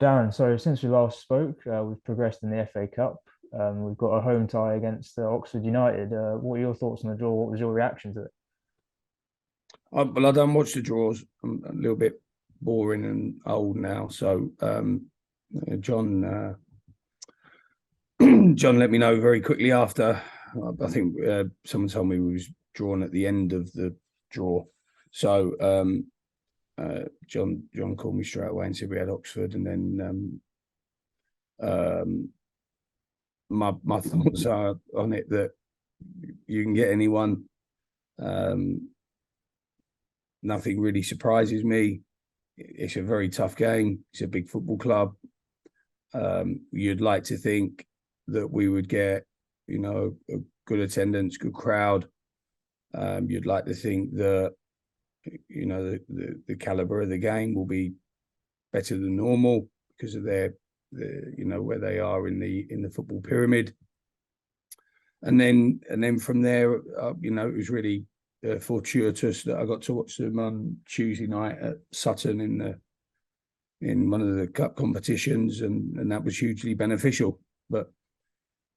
Darren, so since we last spoke, we've progressed in the FA Cup. We've got a home tie against Oxford United. What are your thoughts on the draw? What was your reaction to it? I don't watch the draws. I'm a little bit boring and old now. So John John let me know very quickly after. I think someone told me we was drawn at the end of the draw. So John called me straight away and said we had Oxford, and then my thoughts are on it that you can get anyone. Nothing really surprises me. It's a very tough game. It's a big football club. You'd like to think that we would get, a good attendance, good crowd. You'd like to think that, the caliber of the game will be better than normal because of where they are in the football pyramid. And then from there, it was really fortuitous that I got to watch them on Tuesday night at Sutton in one of the cup competitions, and that was hugely beneficial. But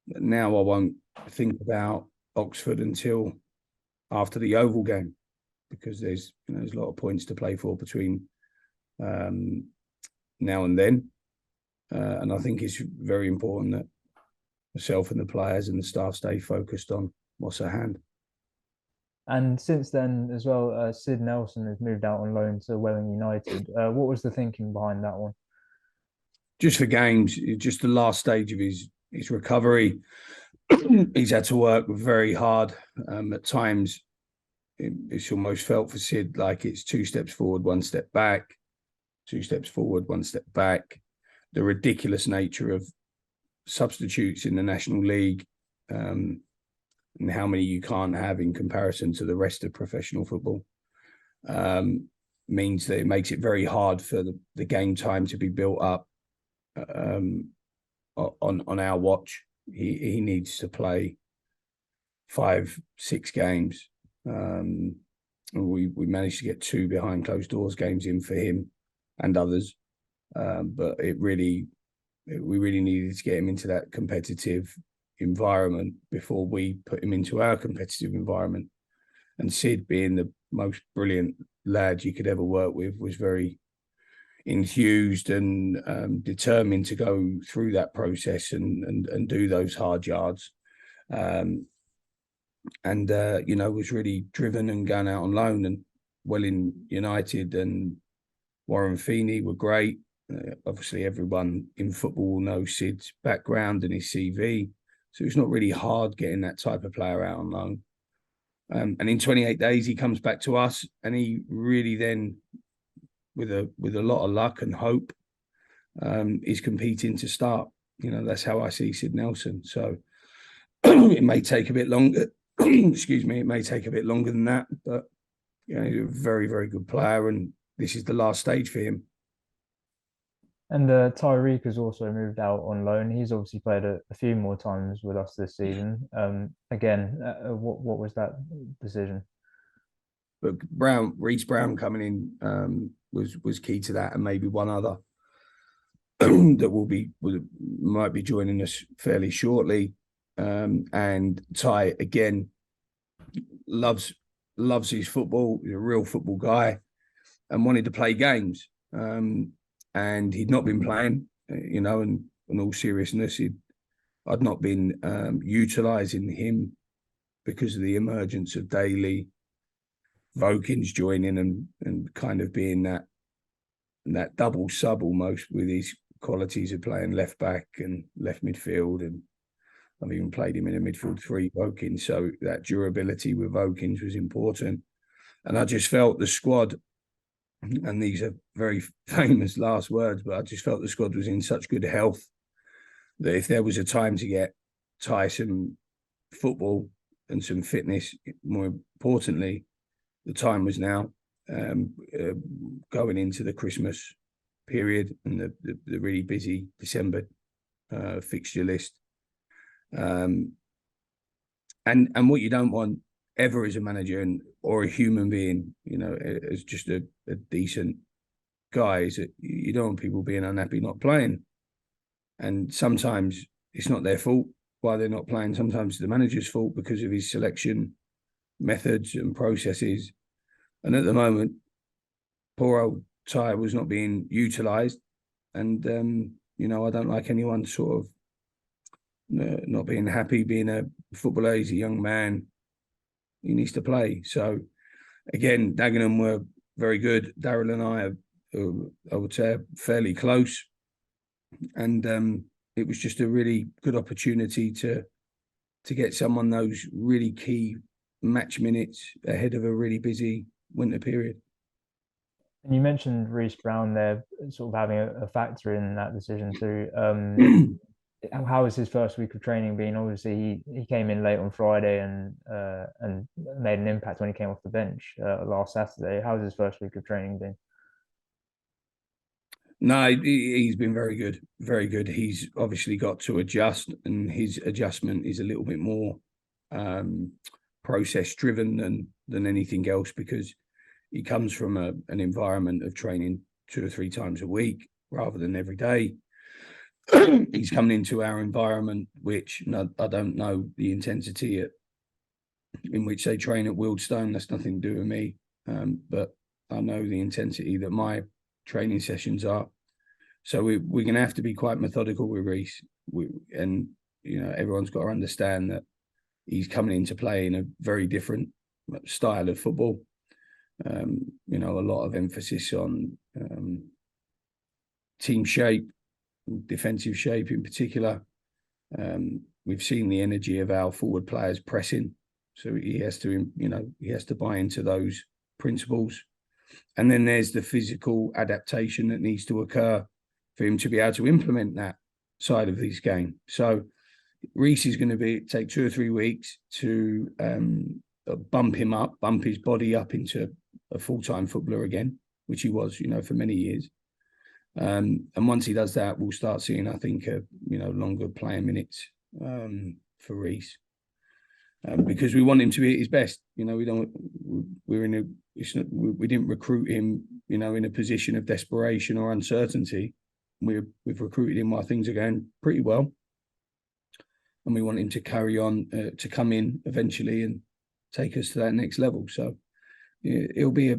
now I won't think about Oxford until after the Oval game, because there's a lot of points to play for between now and then, and I think it's very important that myself and the players and the staff stay focused on what's at hand. And since then as well, Sid Nelson has moved out on loan to Welling United. What was the thinking behind that one? Just for games, just the last stage of his recovery. He's had to work very hard. At times, it's almost felt for Sid like it's 2 steps forward, 1 step back, 2 steps forward, 1 step back. The ridiculous nature of substitutes in the National League, and how many you can't have in comparison to the rest of professional football, means that it makes it very hard for the game time to be built up on our watch. He needs to play 5-6 games. We managed to get 2 behind closed doors games in for him and others, but we really needed to get him into that competitive environment before we put him into our competitive environment. And Sid, being the most brilliant lad you could ever work with, was very enthused and determined to go through that process and do those hard yards, and was really driven and going out on loan. And Welling United and Warren Feeney were great. Obviously everyone in football will know Sid's background and his CV, so it's not really hard getting that type of player out on loan. And in 28 days he comes back to us, and he really then, with a lot of luck and hope, is competing to start. That's how I see Sid Nelson. So it may take a bit longer. Excuse me. It may take a bit longer than that, but he's a very, very good player, and this is the last stage for him. And Tyreke has also moved out on loan. He's obviously played a few more times with us this season. Again, what was that decision? But Reece Brown coming in was key to that, and maybe one other that might be joining us fairly shortly. And Ty, again, loves his football. He's a real football guy and wanted to play games. And he'd not been playing, and in all seriousness, I'd not been utilising him because of the emergence of Daly, Vokins joining and kind of being that double sub almost, with his qualities of playing left back and left midfield. And I've even played him in a midfield 3, Vokins. So that durability with Vokins was important. And I just felt the squad, and these are very famous last words, but I just felt the squad was in such good health that if there was a time to get Ty some football and some fitness, more importantly, the time was now, going into the Christmas period and the really busy December fixture list. And what you don't want ever as a manager or a human being, as just a decent guy is that you don't want people being unhappy not playing. And sometimes it's not their fault why they're not playing. Sometimes it's the manager's fault because of his selection methods and processes. And at the moment, poor old Ty was not being utilised. And, I don't like anyone sort of not being happy, being a footballer. He's a young man. He needs to play. So, again, Dagenham were very good. Darren and I would say, fairly close. And it was just a really good opportunity to get someone those really key match minutes ahead of a really busy winter period. And you mentioned Reece Brown there, sort of having a factor in that decision too. How has his first week of training been? Obviously, he came in late on Friday and made an impact when he came off the bench last Saturday. How has his first week of training been? No, he's been very good, very good. He's obviously got to adjust, and his adjustment is a little bit more process driven than anything else, because he comes from an environment of training 2 or 3 times a week rather than every day. He's coming into our environment, which I don't know the intensity in which they train at Wildstone. That's nothing to do with me, but I know the intensity that my training sessions are. So we're going to have to be quite methodical with Reece. And everyone's got to understand that he's coming into play in a very different style of football. A lot of emphasis on team shape, defensive shape in particular. We've seen the energy of our forward players pressing, so he has to buy into those principles. And then there's the physical adaptation that needs to occur for him to be able to implement that side of this game. So Reece is going to take 2 or 3 weeks to bump his body up into a full-time footballer again, which he was, for many years. And once he does that, we'll start seeing, I think, longer playing minutes for Reece. Because we want him to be at his best. We didn't recruit him, in a position of desperation or uncertainty. We've recruited him while things are going pretty well, and we want him to carry on to come in eventually and take us to that next level. So there'll be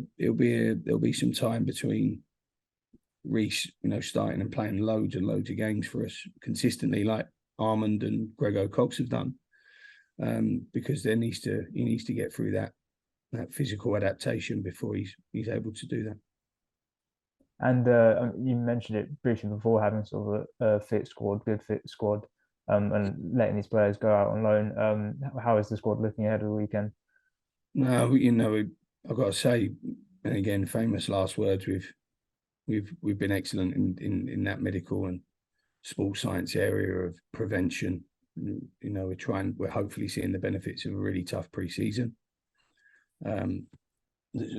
some time between Reece, starting and playing loads and loads of games for us consistently, like Armand and Grego Cox have done. Because he needs to get through that physical adaptation before he's able to do that. And you mentioned it briefly before, having sort of a good fit squad, and letting these players go out on loan. How is the squad looking ahead of the weekend? No, I've got to say, and again, famous last words. We've been excellent in that medical and sports science area of prevention. We're hopefully seeing the benefits of a really tough pre-season. There's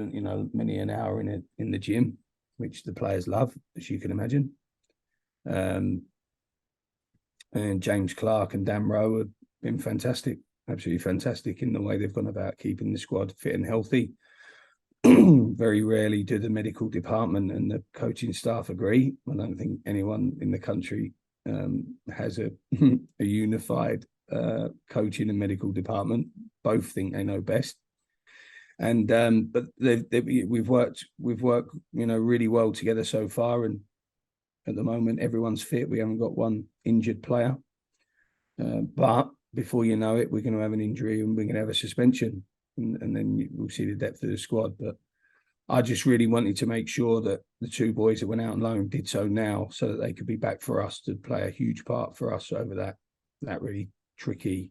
many an hour in the gym, which the players love, as you can imagine. And James Clark and Dan Rowe have been fantastic, absolutely fantastic in the way they've gone about keeping the squad fit and healthy. Very rarely do the medical department and the coaching staff agree. I don't think anyone in the country has a unified coaching and medical department. Both think they know best, and but we've worked really well together so far. And at the moment, everyone's fit. We haven't got one injured player, but before you know it, we're going to have an injury and we're going to have a suspension, and then we'll see the depth of the squad. But I just really wanted to make sure that the 2 boys that went out on loan did so now, so that they could be back for us to play a huge part for us over that really tricky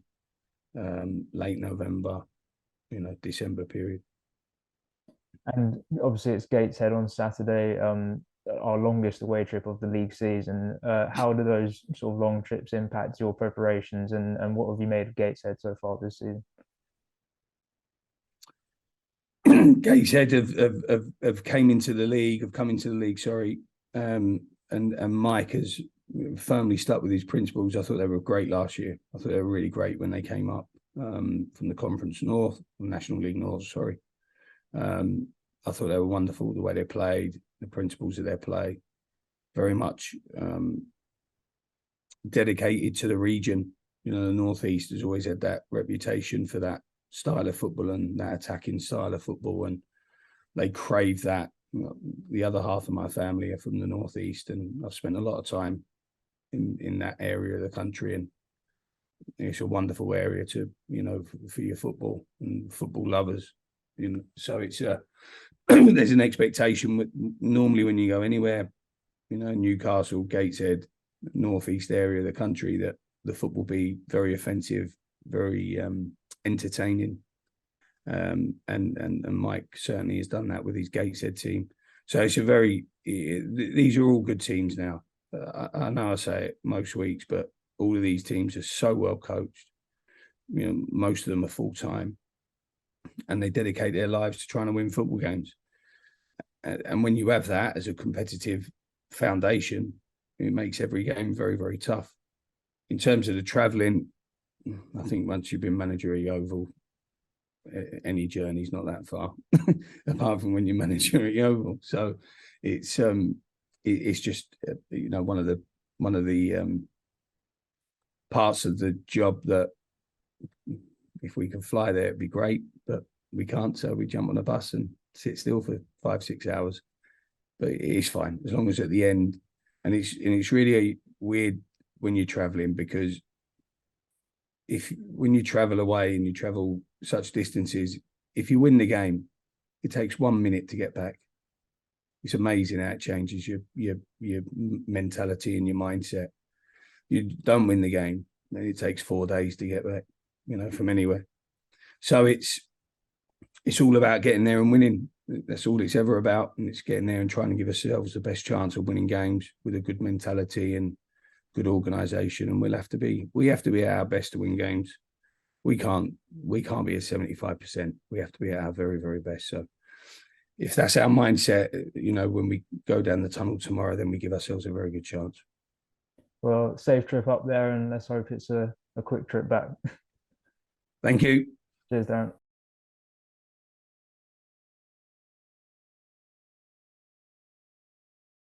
late November, December period. And obviously, it's Gateshead on Saturday, our longest away trip of the league season. How do those sort of long trips impact your preparations, and what have you made of Gateshead so far this season? Gateshead have come into the league, sorry, and Mike has firmly stuck with his principles. I thought they were great last year. I thought they were really great when they came up from the Conference North, National League North, sorry. I thought they were wonderful, the way they played, the principles of their play, very much dedicated to the region. You know, the Northeast has always had that reputation for that style of football and that attacking style of football, and they crave that. The other half of my family are from the Northeast, and I've spent a lot of time in that area of the country, and it's a wonderful area to, you know, for your football and football lovers. You know, so it's there's an expectation normally when you go anywhere, you know, Newcastle, Gateshead, Northeast area of the country, that the football be very offensive, very entertaining. And Mike certainly has done that with his Gateshead team. So it's these are all good teams now. I know I say it most weeks, but all of these teams are so well coached. You know, most of them are full-time, and they dedicate their lives to trying to win football games. And when you have that as a competitive foundation, it makes every game very, very tough. In terms of the travelling, I think once you've been manager at Yeovil, any journey's not that far, apart from when you're manager at Yeovil. So it's just you know, one of the parts of the job that if we can fly there, it'd be great, but we can't. So we jump on a bus and sit still for 5-6 hours. But it is fine as long as at the end, and it's really weird when you're traveling, because when you travel away and you travel such distances, if you win the game, it takes 1 minute to get back. It's amazing how it changes your mentality and your mindset. You don't win the game, and it takes 4 days to get back, you know, from anywhere. So it's all about getting there and winning. That's all it's ever about, and it's getting there and trying to give ourselves the best chance of winning games with a good mentality and good organisation. And we have to be at our best to win games. We can't be at 75%. We have to be at our very, very best. So if that's our mindset, you know, when we go down the tunnel tomorrow, then we give ourselves a very good chance. Well, safe trip up there, and let's hope it's a quick trip back. Thank you. Cheers, Darren.